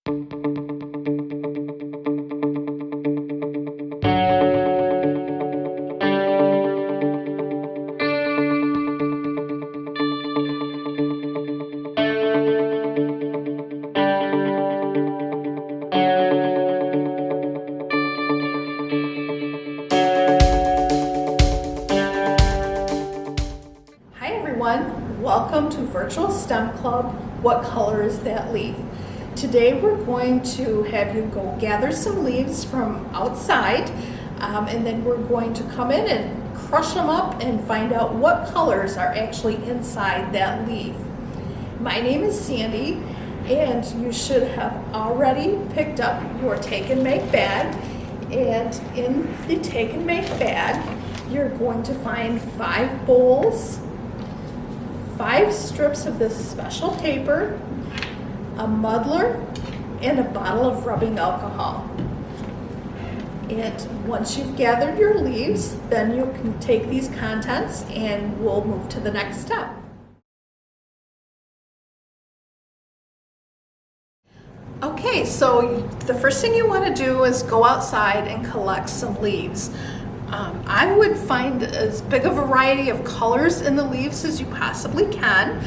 Welcome to Virtual STEM Club. What color is that leaf? Today we're going to have you go gather some leaves from outside and then we're going to come in and crush them up and find out what colors are actually inside that leaf. My name is Sandy and you should have already picked up your take and make bag, and in the take and make bag you're going to find 5 bowls, 5 strips of this special paper, a muddler, and a bottle of rubbing alcohol. And once you've gathered your leaves, then you can take these contents and we'll move to the next step. Okay, so the first thing you want to do is go outside and collect some leaves. I would find as big a variety of colors in the leaves as you possibly can.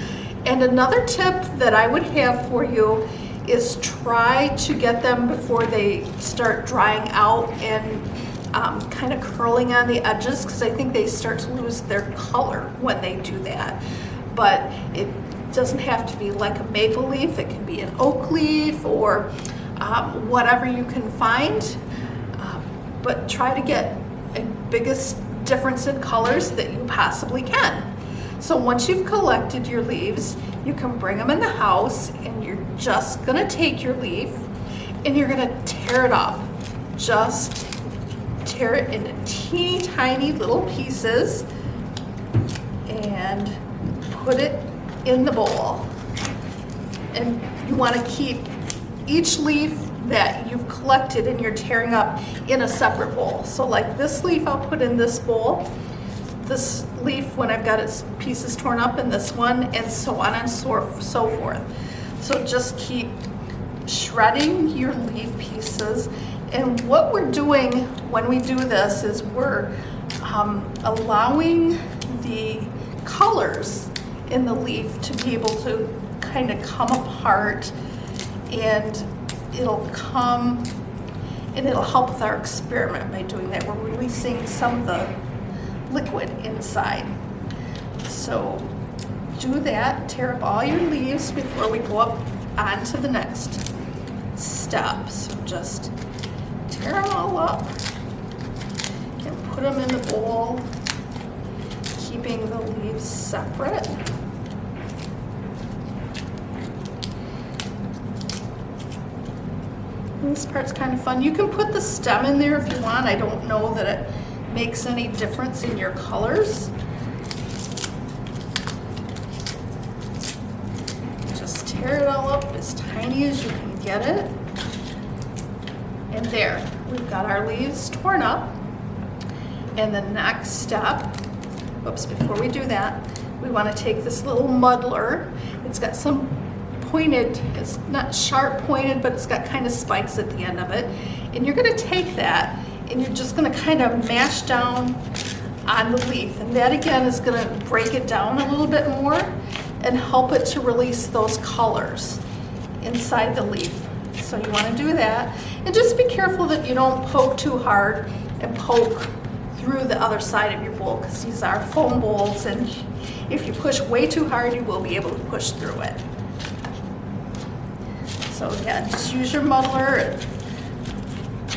And another tip that I would have for you is try to get them before they start drying out and kind of curling on the edges, because I think they start to lose their color when they do that. But it doesn't have to be like a maple leaf. It can be an oak leaf or whatever you can find. But try to get the biggest difference in colors that you possibly can. So once you've collected your leaves, you can bring them in the house and you're just gonna take your leaf and you're gonna tear it up. Just tear it into teeny tiny little pieces and put it in the bowl. And you wanna keep each leaf that you've collected and you're tearing up in a separate bowl. So like this leaf I'll put in this bowl, this leaf when I've got its pieces torn up in this one, and so on and so forth. So just keep shredding your leaf pieces. And what we're doing when we do this is we're allowing the colors in the leaf to be able to kind of come apart, and it'll come and it'll help with our experiment by doing that. We're releasing some of the liquid inside. So do that, tear up all your leaves before we go up on to the next step. So just tear them all up and put them in the bowl, keeping the leaves separate. This part's kind of fun. You can put the stem in there if you want. I don't know that it makes any difference in your colors. Just tear it all up as tiny as you can get it. And there, we've got our leaves torn up. And the next step, before we do that, we want to take this little muddler. It's got some pointed, it's not sharp pointed, but it's got kind of spikes at the end of it. And you're going to take that and you're just going to kind of mash down on the leaf. And that again is going to break it down a little bit more and help it to release those colors inside the leaf. So you want to do that. And just be careful that you don't poke too hard and poke through the other side of your bowl, because these are foam bowls, and if you push way too hard, you will be able to push through it. So yeah, just use your muddler and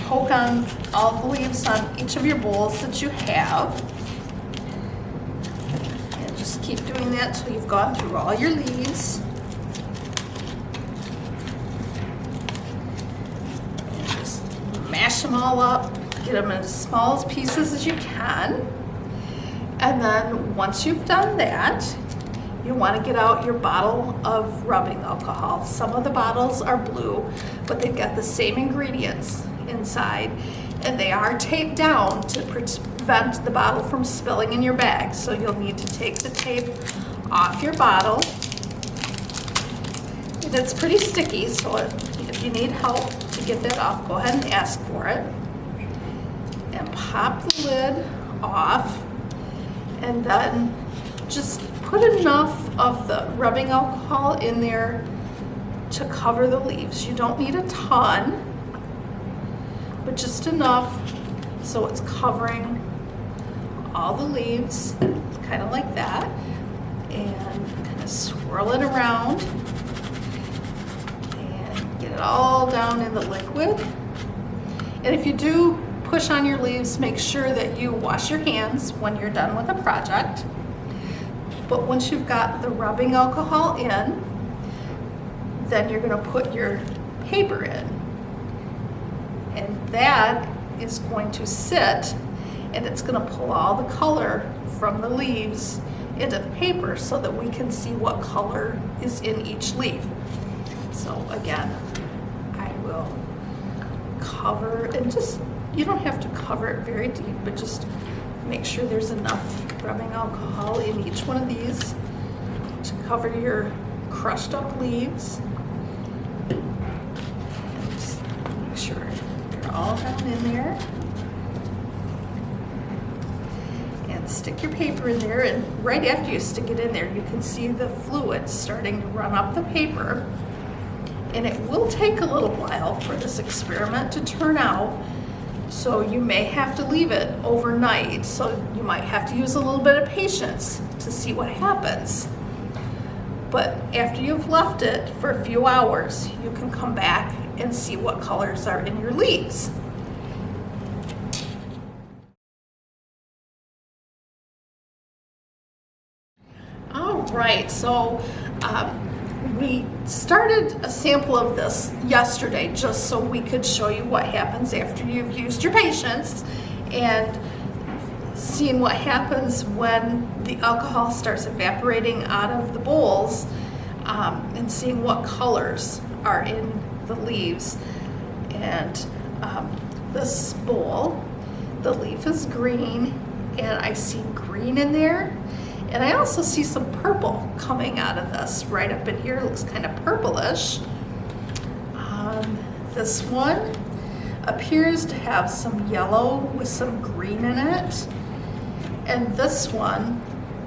poke on all the leaves on each of your bowls that you have. And just keep doing that till you've gone through all your leaves. And just mash them all up, get them as small pieces as you can. And then once you've done that, you want to get out your bottle of rubbing alcohol. Some of the bottles are blue, but they've got the same ingredients inside, and they are taped down to prevent the bottle from spilling in your bag. So you'll need to take the tape off your bottle. And it's pretty sticky, so you can if you need help to get that off, go ahead and ask for it. And pop the lid off, and then just put enough of the rubbing alcohol in there to cover the leaves. You don't need a ton, but just enough so it's covering all the leaves, kind of like that. And kind of swirl it around and get it all down in the liquid. And if you do push on your leaves, make sure that you wash your hands when you're done with the project. But once you've got the rubbing alcohol in, then you're going to put your paper in. And that is going to sit, and it's going to pull all the color from the leaves into the paper so that we can see what color is in each leaf. So again, I will cover, and just, you don't have to cover it very deep, but just make sure there's enough rubbing alcohol in each one of these to cover your crushed up leaves. And just make sure they're all down in there. And stick your paper in there, and right after you stick it in there, you can see the fluid starting to run up the paper. And it will take a little while for this experiment to turn out. So you may have to leave it overnight. So you might have to use a little bit of patience to see what happens. But after you've left it for a few hours, you can come back and see what colors are in your leaves. All right, so we started a sample of this yesterday just so we could show you what happens after you've used your patience, and seeing what happens when the alcohol starts evaporating out of the bowls, and seeing what colors are in the leaves. And this bowl, the leaf is green, and I see green in there. And I also see some purple coming out of this right up in here. It looks kind of purplish. This one appears to have some yellow with some green in it. And this one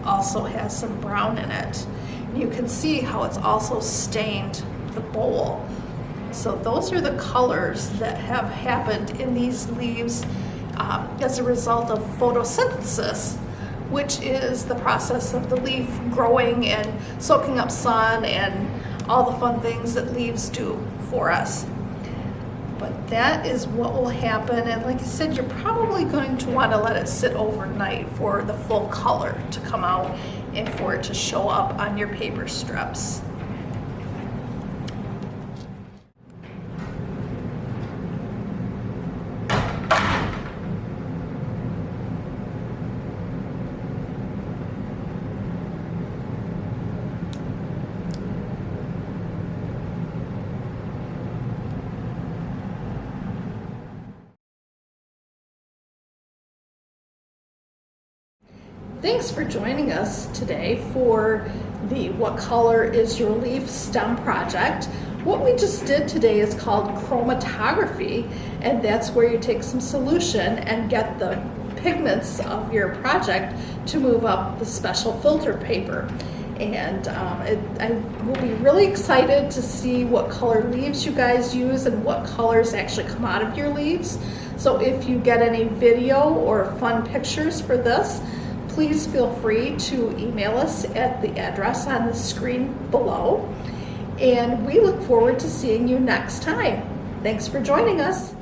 also has some brown in it. And you can see how it's also stained the bowl. So those are the colors that have happened in these leaves as a result of photosynthesis, which is the process of the leaf growing and soaking up sun and all the fun things that leaves do for us. But that is what will happen, and like I said, you're probably going to want to let it sit overnight for the full color to come out and for it to show up on your paper strips. Thanks for joining us today for the What Color is Your Leaf STEM project. What we just did today is called chromatography, and that's where you take some solution and get the pigments of your project to move up the special filter paper. And I will be really excited to see what color leaves you guys use and what colors actually come out of your leaves. So if you get any video or fun pictures for this, please feel free to email us at the address on the screen below. And we look forward to seeing you next time. Thanks for joining us.